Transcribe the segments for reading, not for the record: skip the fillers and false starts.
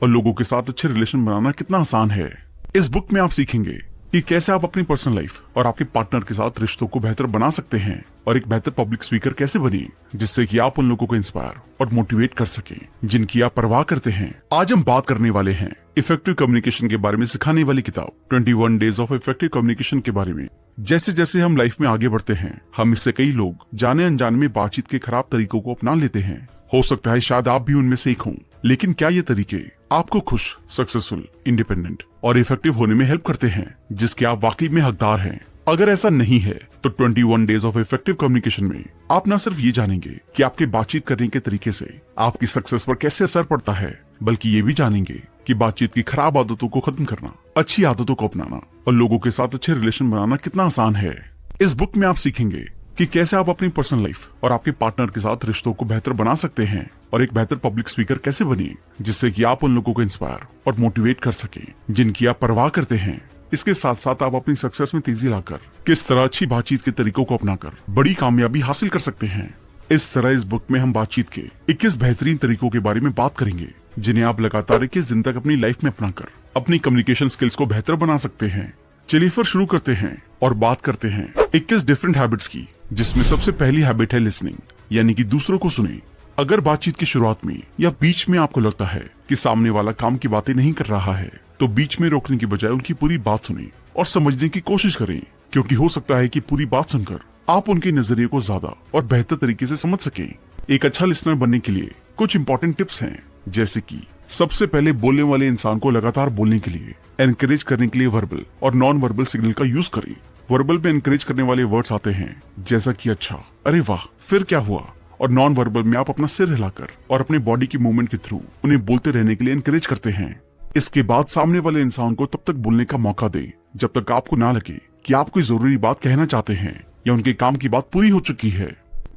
और लोगों के साथ अच्छे रिलेशन बनाना कितना आसान है। इस बुक में आप सीखेंगे कि कैसे आप अपनी पर्सनल लाइफ और आपके पार्टनर के साथ रिश्तों को बेहतर बना सकते हैं और एक बेहतर पब्लिक स्पीकर कैसे बने, जिससे कि आप उन लोगों को इंस्पायर और मोटिवेट कर सकें जिनकी आप परवाह करते हैं। आज हम बात करने वाले हैं इफेक्टिव कम्युनिकेशन के बारे में सिखाने वाली किताब 21 डेज ऑफ इफेक्टिव कम्युनिकेशन के बारे में। जैसे जैसे हम लाइफ में आगे बढ़ते हैं, हम इससे कई लोग जाने अनजाने में बातचीत के खराब तरीकों को अपना लेते हैं। हो सकता है शायद आप भी उनमें से एक हों, लेकिन क्या ये तरीके आपको खुश, सक्सेसफुल, इंडिपेंडेंट और इफेक्टिव होने में हेल्प करते हैं जिसके आप वाकई में हकदार हैं? अगर ऐसा नहीं है तो 21 डेज ऑफ इफेक्टिव कम्युनिकेशन में आप न सिर्फ ये जानेंगे कि आपके बातचीत करने के तरीके से आपकी सक्सेस पर कैसे असर पड़ता है, बल्कि ये भी जानेंगे कि बातचीत की खराब आदतों को खत्म करना, अच्छी आदतों को अपनाना और लोगों के साथ अच्छे रिलेशन बनाना कितना आसान है। इस बुक में आप सीखेंगे कि कैसे आप अपनी पर्सनल लाइफ और आपके पार्टनर के साथ रिश्तों को बेहतर बना सकते हैं और एक बेहतर पब्लिक स्पीकर कैसे बने, जिससे कि आप उन लोगों को इंस्पायर और मोटिवेट कर सकें जिनकी आप परवाह करते हैं। इसके साथ साथ आप अपनी सक्सेस में तेजी लाकर किस तरह अच्छी बातचीत के तरीकों को अपनाकर बड़ी कामयाबी हासिल कर सकते हैं। इस तरह इस बुक में हम बातचीत के 21 बेहतरीन तरीकों के बारे में बात करेंगे जिन्हें आप लगातार 21 दिन तक अपनी लाइफ में अपनाकर अपनी कम्युनिकेशन स्किल्स को बेहतर बना सकते हैं। चलिए फिर शुरू करते हैं और बात करते हैं 21 डिफरेंट हैबिट्स की, जिसमें सबसे पहली हैबिट है लिसनिंग, यानी कि दूसरों को सुने। अगर बातचीत की शुरुआत में या बीच में आपको लगता है कि सामने वाला काम की बातें नहीं कर रहा है, तो बीच में रोकने की बजाय उनकी पूरी बात सुने और समझने की कोशिश करें, क्योंकि हो सकता है कि पूरी बात सुनकर आप उनके नजरिए को ज्यादा और बेहतर तरीके से समझ सकें। एक अच्छा लिसनर बनने के लिए कुछ इंपॉर्टेंट टिप्स हैं, जैसे कि सबसे पहले बोलने वाले इंसान को लगातार बोलने के लिए एनकरेज करने के लिए वर्बल और नॉन वर्बल सिग्नल का यूज करें। वर्बल में एनकरेज करने वाले वर्ड्स आते हैं जैसा कि अच्छा, अरे वाह, फिर क्या हुआ, और नॉन वर्बल में आप अपना सिर हिलाकर और अपने बॉडी की मूवमेंट के थ्रू उन्हें बोलते रहने के लिए एनकरेज करते हैं। इसके बाद सामने वाले इंसान को तब तक बोलने का मौका दें जब तक आपको ना लगे कि आप कोई जरूरी बात कहना चाहते हैं या उनके काम की बात पूरी हो चुकी है।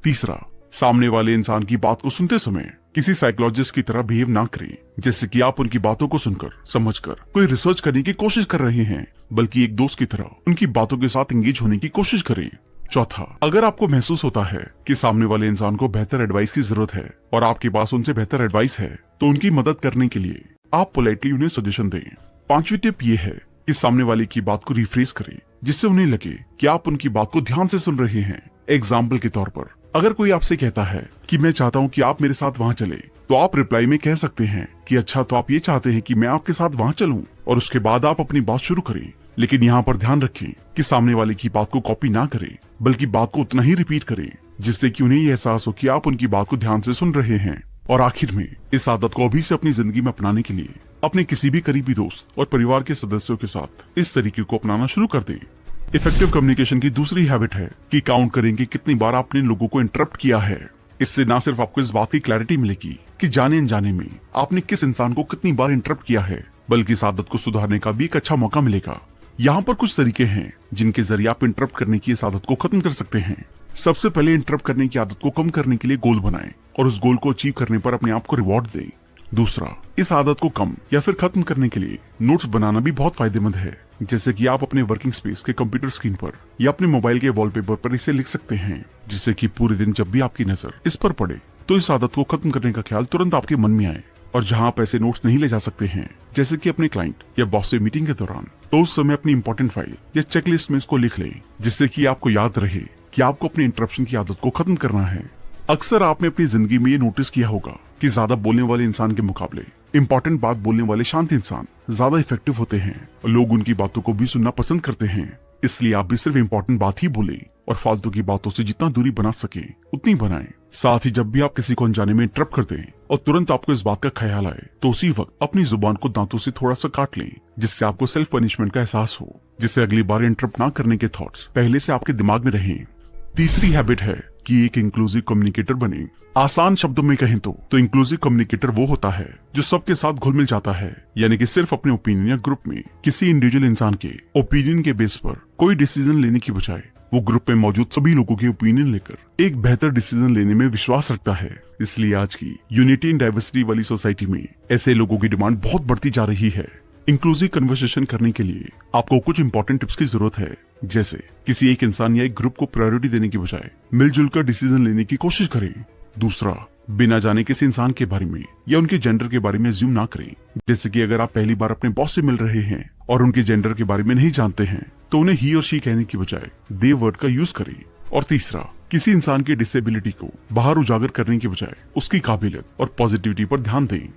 तीसरा, सामने वाले इंसान की बात को सुनते समय किसी साइकोलॉजिस्ट की तरह बिहेव ना करें, जैसे कि आप उनकी बातों को सुनकर समझकर कोई रिसर्च करने की कोशिश कर रहे हैं, बल्कि एक दोस्त की तरह उनकी बातों के साथ एंगेज होने की कोशिश करें। चौथा, अगर आपको महसूस होता है कि सामने वाले इंसान को बेहतर एडवाइस की जरूरत है और आपके पास उनसे बेहतर एडवाइस है, तो उनकी मदद करने के लिए आप पोलाइटली उन्हें सजेशन दें। पांचवी टिप ये है कि सामने वाले की बात को रिफ्रेश करें, जिससे उन्हें लगे कि आप उनकी बात को ध्यान से सुन रहे हैं। एग्जाम्पल के तौर पर, अगर कोई आपसे कहता है कि मैं चाहता हूँ कि आप मेरे साथ वहाँ चले, तो आप रिप्लाई में कह सकते हैं कि अच्छा, तो आप ये चाहते हैं कि मैं आपके साथ वहाँ चलूं, और उसके बाद आप अपनी बात शुरू करें। लेकिन यहाँ पर ध्यान रखें कि सामने वाले की बात को कॉपी ना करें, बल्कि बात को उतना ही रिपीट करें जिससे कि उन्हें ये एहसास हो कि आप उनकी बात को ध्यान से सुन रहे हैं। और आखिर में, इस आदत को अभी से अपनी जिंदगी में अपनाने के लिए अपने किसी भी करीबी दोस्त और परिवार के सदस्यों के साथ इस तरीके को अपनाना शुरू कर दें। इफेक्टिव कम्युनिकेशन की दूसरी हैबिट है कि काउंट करें कि कितनी बार आपने लोगों को इंटरप्ट किया है। इससे न सिर्फ आपको इस बात की क्लैरिटी मिलेगी कि जाने अनजाने में आपने किस इंसान को कितनी बार इंटरप्ट किया है, बल्कि इस आदत को सुधारने का भी एक अच्छा मौका मिलेगा। यहाँ पर कुछ तरीके हैं जिनके जरिए आप इंटरप्ट करने की इस आदत को खत्म कर सकते हैं। सबसे पहले, इंटरप्ट करने की आदत को कम करने के लिए गोल बनाएं और उस गोल को अचीव करने पर अपने आप को रिवॉर्ड दें। दूसरा, इस आदत को कम या फिर खत्म करने के लिए नोट्स बनाना भी बहुत फायदेमंद है, जैसे कि आप अपने वर्किंग स्पेस के कंप्यूटर स्क्रीन पर या अपने मोबाइल के वॉलपेपर पर इसे लिख सकते हैं, जिससे कि पूरे दिन जब भी आपकी नजर इस पर पड़े तो इस आदत को खत्म करने का ख्याल तुरंत आपके मन में आए। और जहां आप ऐसे नोट्स नहीं ले जा सकते हैं, जैसे कि अपने क्लाइंट या बॉस से मीटिंग के दौरान, तो उस समय अपनी इंपॉर्टेंट फाइल या चेकलिस्ट में इसको लिख लें, जिससे कि आपको याद रहे कि आपको अपनी इंटरप्शन की आदत को खत्म करना है। अक्सर आपने अपनी जिंदगी में ये नोटिस किया होगा कि ज्यादा बोलने वाले इंसान के मुकाबले इंपॉर्टेंट बात बोलने वाले शांत इंसान ज्यादा इफेक्टिव होते हैं और लोग उनकी बातों को भी सुनना पसंद करते हैं। इसलिए आप भी सिर्फ इंपॉर्टेंट बात ही बोलें और फालतू की बातों से जितना दूरी बना सके उतनी बनाएं। साथ ही जब भी आप किसी को अनजाने में इंटरप्ट कर दें और तुरंत आपको इस बात का ख्याल आए, तो उसी वक्त अपनी जुबान को दांतों से थोड़ा सा काट लें, जिससे आपको सेल्फ पनिशमेंट का एहसास हो, जिससे अगली बार इंटरप्ट ना करने के थॉट्स पहले से आपके दिमाग में रहें। तीसरी हैबिट है कि एक इंक्लूसिव कम्युनिकेटर बने। आसान शब्दों में कहें तो इंक्लूसिव कम्युनिकेटर वो होता है जो सबके साथ घुल मिल जाता है, यानी कि सिर्फ अपने ओपिनियन या ग्रुप में किसी इंडिविजुअल इंसान के ओपिनियन के बेस पर कोई डिसीजन लेने की बजाय वो ग्रुप में मौजूद सभी लोगों के ओपिनियन लेकर एक बेहतर डिसीजन लेने में विश्वास रखता है। इसलिए आज की यूनिटी एंड डाइवर्सिटी वाली सोसाइटी में ऐसे लोगों की डिमांड बहुत बढ़ती जा रही है। इंक्लूसिव कन्वर्सेशन करने के लिए आपको कुछ इंपॉर्टेंट टिप्स की जरूरत है, जैसे किसी एक इंसान या एक ग्रुप को प्रायोरिटी देने की बजाय मिलजुल कर डिसीजन लेने की कोशिश करें। दूसरा, बिना जाने किसी इंसान के बारे में या उनके जेंडर के बारे में अज्यूम ना करें। जैसे कि अगर आप पहली बार अपने बॉस से मिल रहे हैं और उनके जेंडर के बारे में नहीं जानते हैं तो उन्हें ही और शी कहने की बजाय दे वर्ड का यूज करें। और तीसरा, किसी इंसान की डिसेबिलिटी को बाहर उजागर करने की बजाय उसकी काबिलियत और पॉजिटिविटी पर ध्यान दें।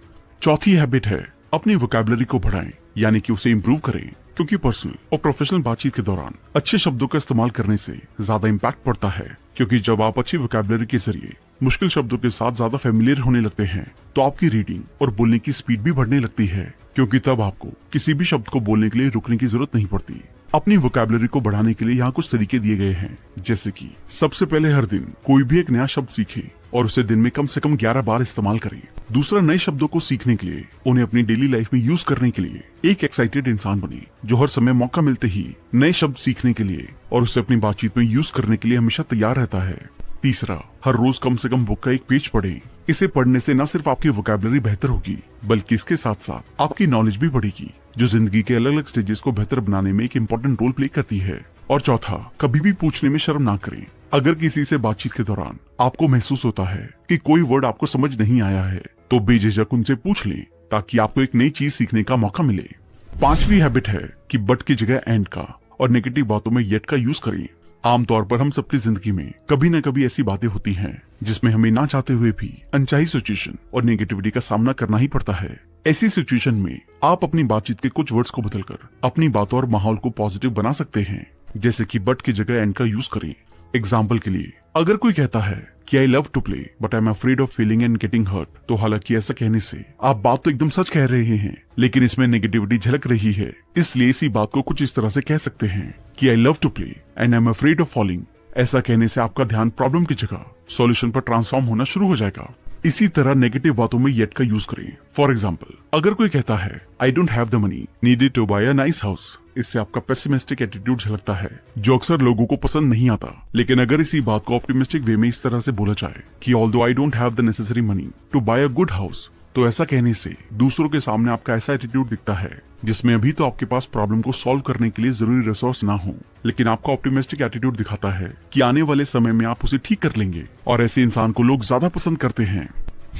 चौथी हैबिट है अपनी वोकैबुलरी को बढ़ाएं, यानी कि उसे इम्प्रूव करें, क्योंकि पर्सनल और प्रोफेशनल बातचीत के दौरान अच्छे शब्दों का इस्तेमाल करने से ज्यादा इम्पैक्ट पड़ता है। क्योंकि जब आप अच्छी वोकैबुलरी के जरिए मुश्किल शब्दों के साथ ज्यादा फेमिलियर होने लगते हैं तो आपकी रीडिंग और बोलने की स्पीड भी बढ़ने लगती है, क्योंकि तब आपको किसी भी शब्द को बोलने के लिए रुकने की जरूरत नहीं पड़ती। अपनी वोकैबुलरी को बढ़ाने के लिए यहाँ कुछ तरीके दिए गए हैं, जैसे कि सबसे पहले हर दिन कोई भी एक नया शब्द सीखे और उसे दिन में कम से कम 11 बार इस्तेमाल करें। दूसरा, नए शब्दों को सीखने के लिए उन्हें अपनी डेली लाइफ में यूज करने के लिए एक एक्साइटेड इंसान बने, जो हर समय मौका मिलते ही नए शब्द सीखने के लिए और उसे अपनी बातचीत में यूज करने के लिए हमेशा तैयार रहता है। तीसरा, हर रोज कम से कम बुक का एक पेज पढ़ें। इसे पढ़ने से न सिर्फ आपकी वोकैबुलरी बेहतर होगी बल्कि इसके साथ साथ आपकी नॉलेज भी बढ़ेगी, जो जिंदगी के अलग अलग स्टेजेस को बेहतर बनाने में एक इम्पोर्टेंट रोल प्ले करती है। और चौथा, कभी भी पूछने में शर्म ना करें। अगर किसी से बातचीत के दौरान आपको महसूस होता है कि कोई वर्ड आपको समझ नहीं आया है तो बेझिझक उनसे पूछ लें, ताकि आपको एक नई चीज सीखने का मौका मिले। पांचवी हैबिट है कि बट की जगह एंड का और नेगेटिव बातों में येट का यूज करें। आमतौर पर हम सबकी जिंदगी में कभी न कभी ऐसी बातें होती हैं जिसमें हमें ना चाहते हुए भी अनचाही सिचुएशन और नेगेटिविटी का सामना करना ही पड़ता है। ऐसी सिचुएशन में आप अपनी बातचीत के कुछ वर्ड्स को बदलकर अपनी बातों और माहौल को पॉजिटिव बना सकते हैं, जैसे कि बट की जगह एंड का यूज करें। एग्जाम्पल के लिए, अगर कोई कहता है कि I love to play but I am afraid of feeling and getting hurt, तो हालांकि ऐसा कहने से आप बात तो एकदम सच कह रहे हैं, लेकिन इसमें नेगेटिविटी झलक रही है। इसलिए इसी बात को कुछ इस तरह से कह सकते हैं कि I love to play and I am afraid of falling. ऐसा कहने से आपका ध्यान प्रॉब्लम की जगह सॉल्यूशन पर ट्रांसफॉर्म होना शुरू हो जाएगा। इसी तरह नेगेटिव बातों में येट का यूज करें। फॉर एग्जाम्पल, अगर कोई कहता है I don't have the money needed to buy a nice house, इससे आपका पेसिमिस्टिक एटीट्यूड झलकता है, जो अक्सर लोगों को पसंद नहीं आता। लेकिन अगर इसी बात को ऑप्टिमिस्टिक वे में इस तरह से बोला जाए कि although I don't have the necessary money to buy a good house, तो ऐसा कहने से दूसरों के सामने आपका ऐसा एटीट्यूड दिखता है जिसमें अभी तो आपके पास प्रॉब्लम को सॉल्व करने के लिए जरूरी रिसोर्स ना हो, लेकिन आपका ऑप्टिमिस्टिक एटीट्यूड दिखाता है कि आने वाले समय में आप उसे ठीक कर लेंगे, और ऐसे इंसान को लोग ज्यादा पसंद करते हैं।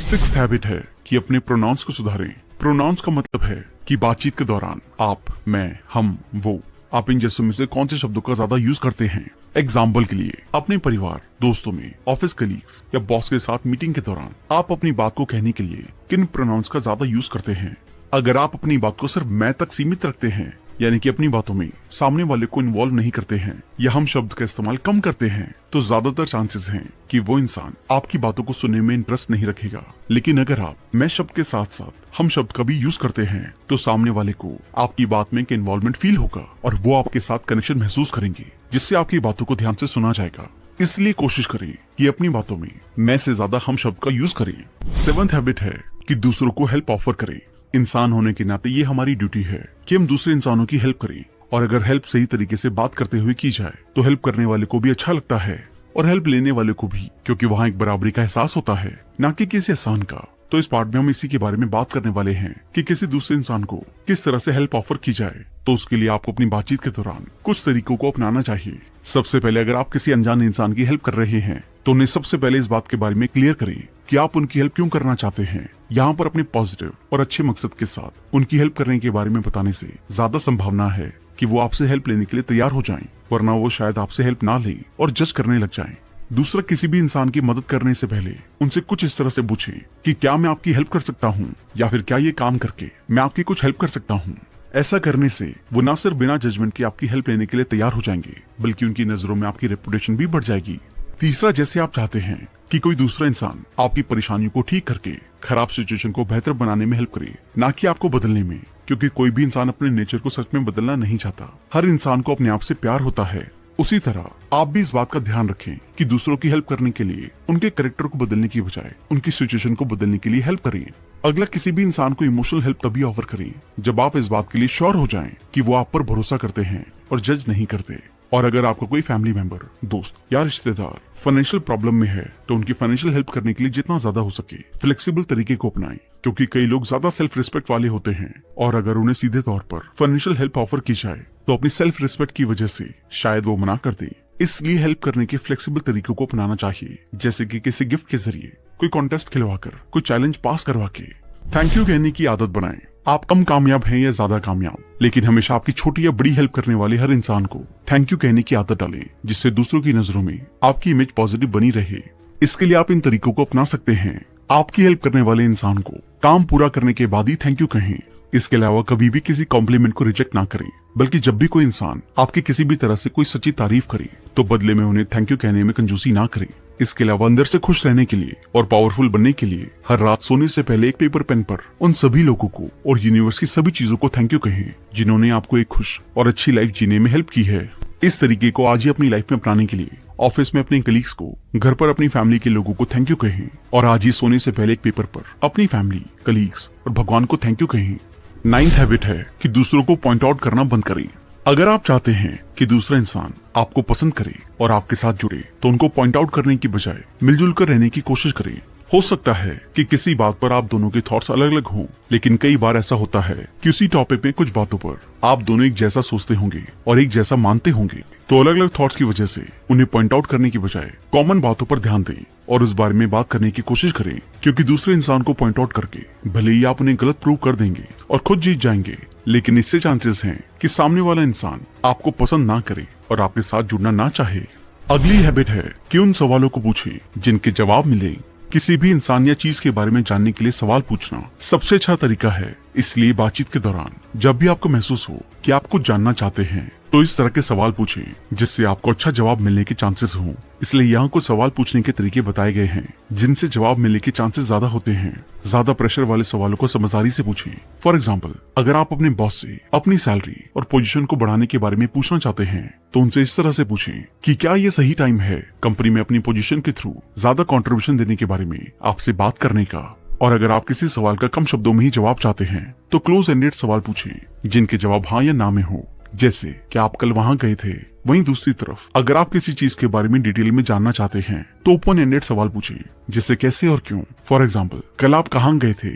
सिक्स्थ हैबिट है कि अपने प्रोनाउंस को सुधारें। प्रोनाउंस का मतलब है कि बातचीत के दौरान आप, मैं, हम, वो, आप इन जैसों में से कौन से शब्दों का ज्यादा यूज करते हैं। एग्जाम्पल के लिए, अपने परिवार, दोस्तों में, ऑफिस कलीग्स या बॉस के साथ मीटिंग के दौरान आप अपनी बात को कहने के लिए किन प्रोनाउंस का ज्यादा यूज करते हैं। अगर आप अपनी बात को सिर्फ मैं तक सीमित रखते हैं, यानी कि अपनी बातों में सामने वाले को इन्वॉल्व नहीं करते हैं या हम शब्द का इस्तेमाल कम करते हैं, तो ज्यादातर चांसेस हैं कि वो इंसान आपकी बातों को सुनने में इंटरेस्ट नहीं रखेगा। लेकिन अगर आप मैं शब्द के साथ साथ हम शब्द का भी यूज करते हैं तो सामने वाले को आपकी बात में एक इन्वॉल्वमेंट फील होगा और वो आपके साथ कनेक्शन महसूस करेंगे, जिससे आपकी बातों को ध्यान से सुना जाएगा। इसलिए कोशिश करें कि अपनी बातों में मैं से ज्यादा हम शब्द का यूज करें। सेवंथ हैबिट है कि दूसरों को हेल्प ऑफर करें। इंसान होने के नाते ये हमारी ड्यूटी है कि हम दूसरे इंसानों की हेल्प करें, और अगर हेल्प सही तरीके से बात करते हुए की जाए तो हेल्प करने वाले को भी अच्छा लगता है और हेल्प लेने वाले को भी, क्योंकि वहाँ एक बराबरी का एहसास होता है, न कि किसी एहसान का। तो इस पार्ट में हम इसी के बारे में बात करने वाले हैं कि किसी दूसरे इंसान को किस तरह से हेल्प ऑफर की जाए। तो उसके लिए आपको अपनी बातचीत के दौरान कुछ तरीकों को अपनाना चाहिए। सबसे पहले, अगर आप किसी अनजान इंसान की हेल्प कर रहे हैं तो उन्हें सबसे पहले इस बात के बारे में क्लियर करें कि आप उनकी हेल्प क्यों करना चाहते हैं। यहाँ पर अपने पॉजिटिव और अच्छे मकसद के साथ उनकी हेल्प करने के बारे में बताने से ज्यादा संभावना है कि वो आपसे हेल्प लेने के लिए तैयार हो जाएं, वरना वो शायद आपसे हेल्प ना ले और जज करने लग जाएं। दूसरा, किसी भी इंसान की मदद करने से पहले उनसे कुछ इस तरह से पूछें कि क्या मैं आपकी हेल्प कर सकता हूँ, या फिर क्या ये काम करके मैं आपकी कुछ हेल्प कर सकता हूँ। ऐसा करने से वो न सिर्फ बिना जजमेंट के आपकी हेल्प लेने के लिए तैयार हो जाएंगे, बल्कि उनकी नजरों में आपकी रेपुटेशन भी बढ़ जाएगी। तीसरा, जैसे आप चाहते हैं कि कोई दूसरा इंसान आपकी परेशानियों को ठीक करके खराब सिचुएशन को बेहतर बनाने में हेल्प करे, ना कि आपको बदलने में, क्योंकि कोई भी इंसान अपने नेचर को सच में बदलना नहीं चाहता। हर इंसान को अपने आप से प्यार होता है। उसी तरह आप भी इस बात का ध्यान रखें कि दूसरों की हेल्प करने के लिए उनके कैरेक्टर को बदलने की बजाय उनकी सिचुएशन को बदलने के लिए हेल्प करें। अगला, किसी भी इंसान को इमोशनल हेल्प तभी ऑफर करें जब आप इस बात के लिए श्योर हो जाएं कि वो आप पर भरोसा करते हैं और जज नहीं करते। और अगर आपका कोई फैमिली मेंबर, दोस्त या रिश्तेदार फाइनेंशियल प्रॉब्लम में है तो उनकी फाइनेंशियल हेल्प करने के लिए जितना ज्यादा हो सके फ्लेक्सिबल तरीके को अपनाएं, क्योंकि कई लोग ज्यादा सेल्फ रिस्पेक्ट वाले होते हैं और अगर उन्हें सीधे तौर पर फाइनेंशियल हेल्प ऑफर की जाए तो अपनी सेल्फ रिस्पेक्ट की वजह से शायद वो मना कर दे। इसलिए हेल्प करने के फ्लेक्सिबल तरीकों को अपनाना चाहिए, जैसे कि किसी गिफ्ट के जरिए, कोई कॉन्टेस्ट खिलवाकर, कोई चैलेंज पास करवा के थैंक यू कहने की आदत बनाएं। आप कम कामयाब हैं या ज्यादा कामयाब, लेकिन हमेशा आपकी छोटी या बड़ी हेल्प करने वाले हर इंसान को थैंक यू कहने की आदत डालें, जिससे दूसरों की नजरों में आपकी इमेज पॉजिटिव बनी रहे। इसके लिए आप इन तरीकों को अपना सकते हैं। आपकी हेल्प करने वाले इंसान को काम पूरा करने के बाद ही थैंक यू कहें। इसके अलावा कभी भी किसी कॉम्प्लीमेंट को रिजेक्ट ना करें, बल्कि जब भी कोई इंसान आपकी किसी भी तरह से कोई सच्ची तारीफ करे तो बदले में उन्हें थैंक यू कहने में कंजूसी ना करें। इसके अलावा अंदर से खुश रहने के लिए और पावरफुल बनने के लिए हर रात सोने से पहले एक पेपर पेन पर उन सभी लोगों को और यूनिवर्स की सभी चीजों को थैंक यू कहें जिन्होंने आपको एक खुश और अच्छी लाइफ जीने में हेल्प की है। इस तरीके को आज ही अपनी लाइफ में अपनाने के लिए ऑफिस में अपने कलीग्स को, घर पर अपनी फैमिली के लोगों को थैंक यू कहें और आज ही सोने से पहले एक पेपर पर अपनी फैमिली, कलीग्स और भगवान को थैंक यू कहें। 9th हैबिट है कि दूसरों को पॉइंट आउट करना बंद करें। अगर आप चाहते हैं कि दूसरा इंसान आपको पसंद करे और आपके साथ जुड़े, तो उनको पॉइंट आउट करने की बजाय मिलजुल कर रहने की कोशिश करें। हो सकता है कि किसी बात पर आप दोनों के थॉट्स अलग अलग हों, लेकिन कई बार ऐसा होता है कि उसी टॉपिक में कुछ बातों पर आप दोनों एक जैसा सोचते होंगे और एक जैसा मानते होंगे। तो अलग अलग थॉट्स की वजह से उन्हें पॉइंट आउट करने की बजाय कॉमन बातों पर ध्यान दें और उस बारे में बात करने की कोशिश करें, क्योंकि दूसरे इंसान को पॉइंट आउट करके भले ही आप उन्हें गलत प्रूव कर देंगे और खुद जीत जाएंगे, लेकिन इससे चांसेस हैं कि सामने वाला इंसान आपको पसंद ना करे और आपके साथ जुड़ना ना चाहे। अगली हैबिट है कि उन सवालों को पूछें जिनके जवाब मिले। किसी भी इंसान या चीज के बारे में जानने के लिए सवाल पूछना सबसे अच्छा तरीका है। इसलिए बातचीत के दौरान जब भी आपको महसूस हो कि आप कुछ जानना चाहते हैं, तो इस तरह के सवाल पूछें जिससे आपको अच्छा जवाब मिलने के चांसेस हों। इसलिए यहाँ कुछ सवाल पूछने के तरीके बताए गए हैं जिनसे जवाब मिलने के चांसेस ज्यादा होते हैं। ज्यादा प्रेशर वाले सवालों को समझदारी से पूछें। फॉर एग्जाम्पल, अगर आप अपने बॉस से अपनी सैलरी और पोजीशन को बढ़ाने के बारे में पूछना चाहते हैं, तो उनसे इस तरह से पूछें कि क्या ये सही टाइम है कंपनी में अपनी पोजीशन के थ्रू ज्यादा कंट्रीब्यूशन देने के बारे में आपसे बात करने का। और अगर आप किसी सवाल का कम शब्दों में ही जवाब चाहते हैं, तो क्लोज एंडेड सवाल पूछें जिनके जवाब हाँ या ना में हो। जैसे कि आप कल वहाँ गए थे। वहीं दूसरी तरफ अगर आप किसी चीज के बारे में डिटेल में जानना चाहते हैं, तो ओपन एंडेड सवाल पूछें जैसे कैसे और क्यों। फॉर एग्जाम्पल, कल आप कहाँ गए थे।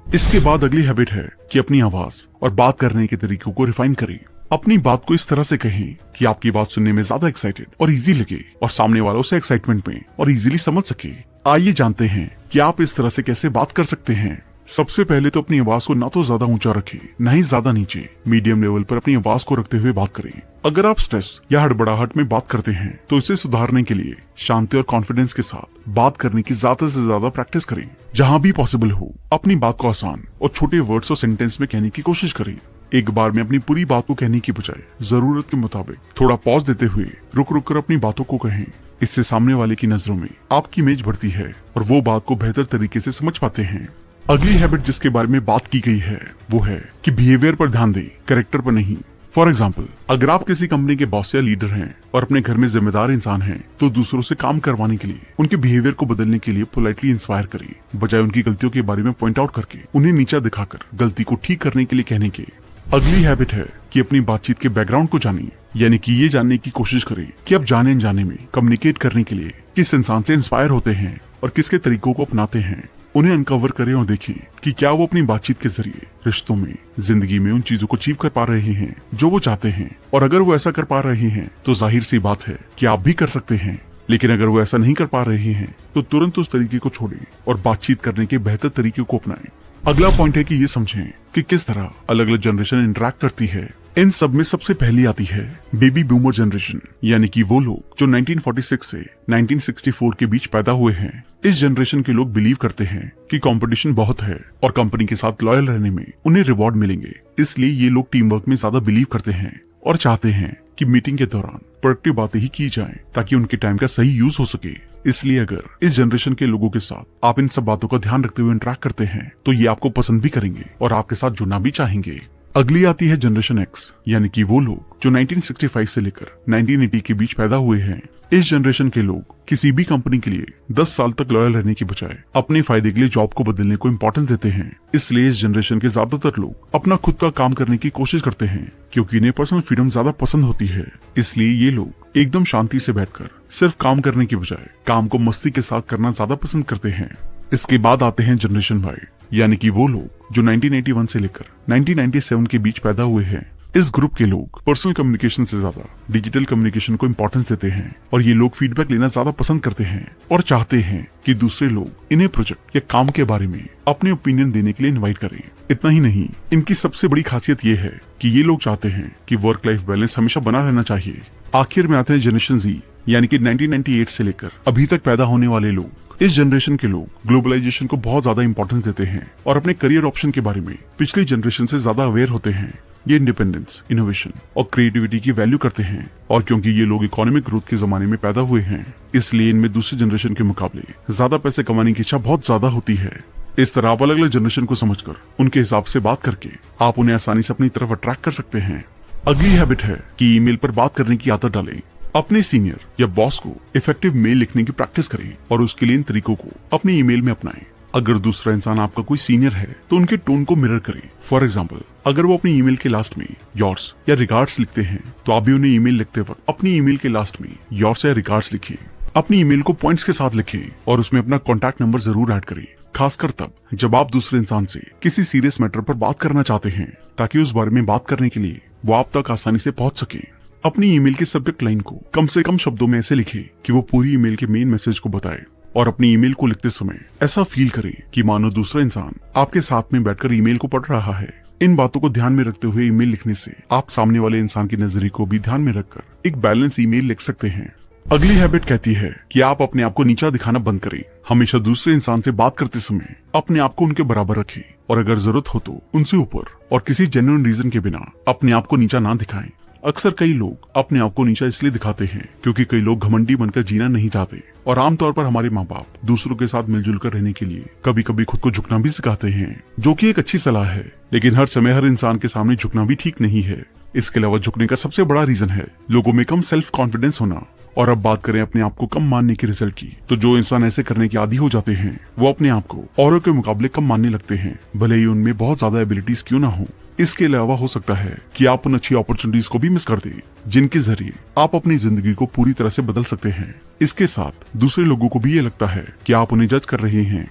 इसके बाद अगली हैबिट है कि अपनी आवाज और बात करने के तरीकों को रिफाइन करें। अपनी बात को इस तरह से कहें कि आपकी बात सुनने में ज्यादा एक्साइटेड और इजी लगे और सामने वालों से एक्साइटमेंट में और इजीली समझ सके। आइए जानते हैं कि आप इस तरह से कैसे बात कर सकते हैं। सबसे पहले तो अपनी आवाज को ना तो ज्यादा ऊंचा रखें, ना ही ज्यादा नीचे। मीडियम लेवल पर अपनी आवाज को रखते हुए बात करें। अगर आप स्ट्रेस या हड़बड़ाहट में बात करते हैं, तो इसे सुधारने के लिए शांति और कॉन्फिडेंस के साथ बात करने की ज्यादा से ज्यादा प्रैक्टिस करें। जहां भी पॉसिबल हो, अपनी बात को आसान और छोटे वर्ड्स और सेंटेंस में कहने की कोशिश करें। एक बार में अपनी पूरी बात को कहने की बजाय जरूरत के मुताबिक थोड़ा पॉज देते हुए रुक रुक कर अपनी बातों को कहें। इससे सामने वाले की नजरों में आपकी इमेज बढ़ती है और वो बात को बेहतर तरीके से समझ पाते हैं। अगली हैबिट जिसके बारे में बात की गई है वो है कि बिहेवियर पर ध्यान दें, कैरेक्टर पर नहीं। फॉर एग्जाम्पल, अगर आप किसी कंपनी के बॉस या लीडर हैं और अपने घर में जिम्मेदार इंसान हैं, तो दूसरों से काम करवाने के लिए उनके बिहेवियर को बदलने के लिए पोलाइटली इंस्पायर करें, बजाय उनकी गलतियों के बारे में पॉइंट आउट करके उन्हें नीचा दिखाकर गलती को ठीक करने के लिए कहने के। अगली हैबिट है कि अपनी बातचीत के बैकग्राउंड को जानिए, यानी कि ये जानने की कोशिश करें कि आप जाने अनजाने में कम्युनिकेट करने के लिए किस इंसान से इंस्पायर होते हैं और किसके तरीकों को अपनाते हैं। उन्हें अनकवर करें और देखें कि क्या वो अपनी बातचीत के जरिए रिश्तों में, जिंदगी में उन चीजों को अचीव कर पा रहे हैं जो वो चाहते हैं। और अगर वो ऐसा कर पा रहे हैं, तो जाहिर सी बात है कि आप भी कर सकते हैं। लेकिन अगर वो ऐसा नहीं कर पा रहे हैं, तो तुरंत उस तरीके को छोड़ें और बातचीत करने के बेहतर तरीके को अपनाएं। अगला पॉइंट है कि ये समझें कि किस तरह अलग अलग जनरेशन इंटरेक्ट करती है। इन सब में सबसे पहली आती है बेबी बूमर जनरेशन, यानी कि वो लोग जो 1946 से 1964 के बीच पैदा हुए हैं। इस जनरेशन के लोग बिलीव करते हैं कि कंपटीशन बहुत है और कंपनी के साथ लॉयल रहने में उन्हें रिवॉर्ड मिलेंगे। इसलिए ये लोग टीम वर्क में ज्यादा बिलीव करते हैं और चाहते हैं कि मीटिंग के दौरान प्रोडक्टिव बातें ही की जाएं, ताकि उनके टाइम का सही यूज हो सके। इसलिए अगर इस जनरेशन के लोगों के साथ आप इन सब बातों का ध्यान रखते हुए इंटरेक्ट करते हैं, तो ये आपको पसंद भी करेंगे और आपके साथ जुड़ना भी चाहेंगे। अगली आती है जनरेशन एक्स, यानी कि वो लोग जो 1965 से लेकर 1980 के बीच पैदा हुए हैं। इस जनरेशन के लोग किसी भी कंपनी के लिए 10 साल तक लॉयल रहने की बजाय अपने फायदे के लिए जॉब को बदलने को इम्पोर्टेंस देते हैं। इसलिए इस जनरेशन के ज्यादातर लोग अपना खुद का काम करने की कोशिश करते हैं, क्योंकि इन्हें पर्सनल फ्रीडम ज्यादा पसंद होती है। इसलिए ये लोग एकदम शांति से बैठकर सिर्फ काम करने की बजाय काम को मस्ती के साथ करना ज्यादा पसंद करते हैं। इसके बाद आते हैं जनरेशन वाई, यानी कि वो लोग जो 1981 से लेकर 1997 के बीच पैदा हुए हैं। इस ग्रुप के लोग पर्सनल कम्युनिकेशन से ज्यादा डिजिटल कम्युनिकेशन को इंपॉर्टेंस देते हैं और ये लोग फीडबैक लेना ज्यादा पसंद करते हैं और चाहते हैं कि दूसरे लोग इन्हें प्रोजेक्ट या काम के बारे में अपने ओपिनियन देने के लिए इनवाइट करें। इतना ही नहीं, इनकी सबसे बड़ी खासियत ये है कि ये लोग चाहते हैं कि वर्क लाइफ बैलेंस हमेशा बना रहना चाहिए। आखिर में आते हैं जनरेशन Z, यानी कि 1998 से लेकर अभी तक पैदा होने वाले लोग। इस जनरेशन के लोग ग्लोबलाइजेशन को बहुत ज्यादा इंपॉर्टेंस देते हैं और अपने करियर ऑप्शन के बारे में पिछली जनरेशन से ज्यादा अवेयर होते हैं। ये इंडिपेंडेंस, इनोवेशन और क्रिएटिविटी की वैल्यू करते हैं और क्योंकि ये लोग इकोनॉमिक ग्रोथ के जमाने में पैदा हुए हैं, इसलिए इनमें दूसरी जनरेशन के मुकाबले ज्यादा पैसे कमाने की इच्छा बहुत ज्यादा होती है। इस तरह आप अलग अलग जनरेशन को समझकर उनके हिसाब से बात करके आप उन्हें आसानी से अपनी तरफ अट्रैक्ट कर सकते हैं। अगली हैबिट है कि ईमेल पर बात करने की आदत डालें। अपने सीनियर या बॉस को इफेक्टिव मेल लिखने की प्रैक्टिस करें और उसके लिए इन तरीकों को अपने ईमेल में अपनाएं। अगर दूसरा इंसान आपका कोई सीनियर है तो उनके टोन को मिरर करें। फॉर एग्जाम्पल, अगर वो अपनी ईमेल के लास्ट में योर्स या रिगार्ड्स लिखते हैं तो आप भी उन्हें ईमेल लिखते वक्त अपनी ईमेल के लास्ट में योर्स या रिगार्ड्स लिखें। अपनी ईमेल को पॉइंट्स के साथ लिखें और उसमें अपना कॉन्टैक्ट नंबर जरूर ऐड करें, खासकर तब जब आप दूसरे इंसान से किसी सीरियस मैटर पर बात करना चाहते हैं, ताकि उस बारे में बात करने के लिए वो आप तक आसानी से पहुंच सके। अपनी ईमेल की सब्जेक्ट लाइन को कम से कम शब्दों में ऐसे लिखें कि वो पूरी ईमेल के मेन मैसेज को बताए और अपनी ईमेल को लिखते समय ऐसा फील करें कि मानो दूसरा इंसान आपके साथ में बैठकर ईमेल को पढ़ रहा है। इन बातों को ध्यान में रखते हुए ईमेल लिखने से आप सामने वाले इंसान की नजरिए को भी ध्यान में रखकर एक बैलेंस ईमेल लिख सकते हैं। अगली हैबिट कहती है कि आप अपने आप को नीचा दिखाना बंद करें। हमेशा दूसरे इंसान से बात करते समय अपने आप को उनके बराबर रखें और अगर जरूरत हो तो उनसे ऊपर और किसी जेन्युइन रीजन के बिना अपने आप को नीचा ना दिखाएं। अक्सर कई लोग अपने आप को नीचा इसलिए दिखाते हैं क्योंकि कई लोग घमंडी बनकर जीना नहीं चाहते और आमतौर पर हमारे माँ बाप दूसरों के साथ मिलजुल कर रहने के लिए कभी कभी खुद को झुकना भी सिखाते हैं, जो कि एक अच्छी सलाह है, लेकिन हर समय हर इंसान के सामने झुकना भी ठीक नहीं है। इसके अलावा झुकने का सबसे बड़ा रीजन है लोगों में कम सेल्फ कॉन्फिडेंस होना। और अब बात करें अपने आप को कम मानने के रिजल्ट की, तो जो इंसान ऐसे करने के आदी हो जाते हैं वो अपने आप को औरों के मुकाबले कम मानने लगते हैं, भले ही उनमें बहुत ज्यादा एबिलिटीज क्यों ना हो। इसके अलावा हो सकता है कि आप उन अच्छी अपॉर्चुनिटीज को भी मिस कर दें जिनके जरिए आप अपनी जिंदगी को पूरी तरह से बदल सकते हैं। इसके साथ दूसरे लोगों को भी ये लगता है कि आप उन्हें जज कर रहे हैं।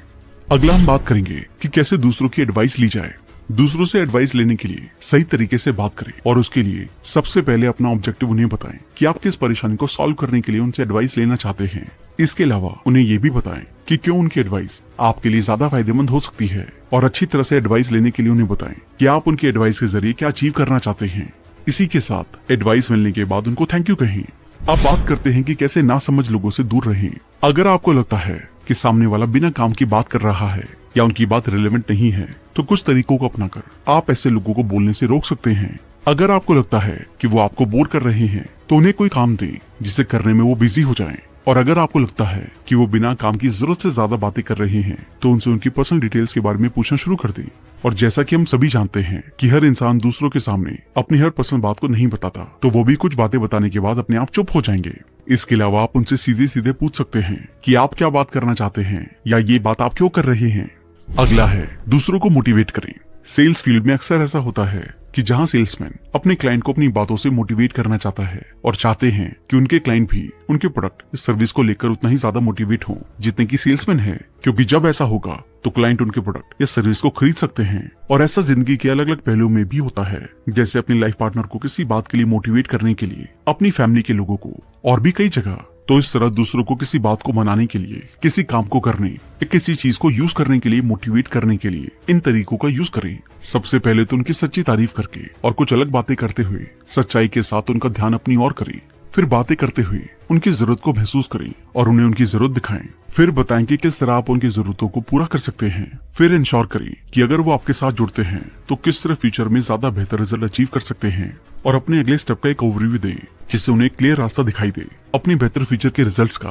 अगला हम बात करेंगे कि कैसे दूसरों की एडवाइस ली जाए। दूसरों से एडवाइस लेने के लिए सही तरीके से बात करें और उसके लिए सबसे पहले अपना ऑब्जेक्टिव उन्हें बताएं कि आप किस परेशानी को सॉल्व करने के लिए उनसे एडवाइस लेना चाहते हैं। इसके अलावा उन्हें ये भी बताएं कि क्यों उनकी एडवाइस आपके लिए ज्यादा फायदेमंद हो सकती है और अच्छी तरह से एडवाइस लेने के लिए उन्हें बताएं कि आप उनकी एडवाइस के जरिए क्या अचीव करना चाहते हैं। इसी के साथ एडवाइस मिलने के बाद उनको थैंक यू कहें। अब बात करते हैं कि कैसे नासमझ लोगों से दूर रहें। अगर आपको लगता है कि सामने वाला बिना काम की बात कर रहा है या उनकी बात रिलेवेंट नहीं है, तो कुछ तरीकों को अपनाकर आप ऐसे लोगों को बोलने से रोक सकते हैं। अगर आपको लगता है कि वो आपको बोर कर रहे हैं, तो उन्हें कोई काम दें जिसे करने में वो बिजी हो जाएं। और अगर आपको लगता है कि वो बिना काम की जरूरत से ज्यादा बातें कर रहे हैं, तो उनसे उनकी पर्सनल डिटेल्स के बारे में पूछना शुरू कर दें। और जैसा कि हम सभी जानते हैं कि हर इंसान दूसरों के सामने अपनी हर पर्सनल बात को नहीं बताता, तो वो भी कुछ बातें बताने के बाद अपने आप चुप हो जाएंगे। इसके अलावा आप उनसे सीधे सीधे पूछ सकते हैं कि आप क्या बात करना चाहते हैं या ये बात आप क्यों कर रहे हैं। अगला है दूसरों को मोटिवेट करें। सेल्स फील्ड में अक्सर ऐसा होता है कि जहां सेल्समैन अपने क्लाइंट को अपनी बातों से मोटिवेट करना चाहता है और चाहते हैं कि उनके क्लाइंट भी उनके प्रोडक्ट या सर्विस को लेकर उतना ही ज्यादा मोटिवेट हो जितने की सेल्समैन है, क्योंकि जब ऐसा होगा तो क्लाइंट उनके प्रोडक्ट या सर्विस को खरीद सकते हैं। और ऐसा जिंदगी के अलग अलग पहलुओं में भी होता है, जैसे अपनी लाइफ पार्टनर को किसी बात के लिए मोटिवेट करने के लिए, अपनी फैमिली के लोगों को, और भी कई जगह। तो इस तरह दूसरों को किसी बात को मनाने के लिए, किसी काम को करने या किसी चीज को यूज करने के लिए मोटिवेट करने के लिए इन तरीकों का यूज करें। सबसे पहले तो उनकी सच्ची तारीफ करके और कुछ अलग बातें करते हुए सच्चाई के साथ उनका ध्यान अपनी ओर करें। फिर बातें करते हुए उनकी जरूरत को महसूस करें और उन्हें उनकी जरूरत दिखाएं। फिर बताएं कि किस तरह आप उनकी जरूरतों को पूरा कर सकते हैं। फिर इंश्योर करें कि अगर वो आपके साथ जुड़ते हैं तो किस तरह फ्यूचर में ज्यादा बेहतर रिजल्ट अचीव कर सकते हैं। और अपने अगले स्टेप का एक ओवरव्यू दें जिससे उन्हें क्लियर रास्ता दिखाई दे अपने बेहतर फ्यूचर के रिजल्ट्स का।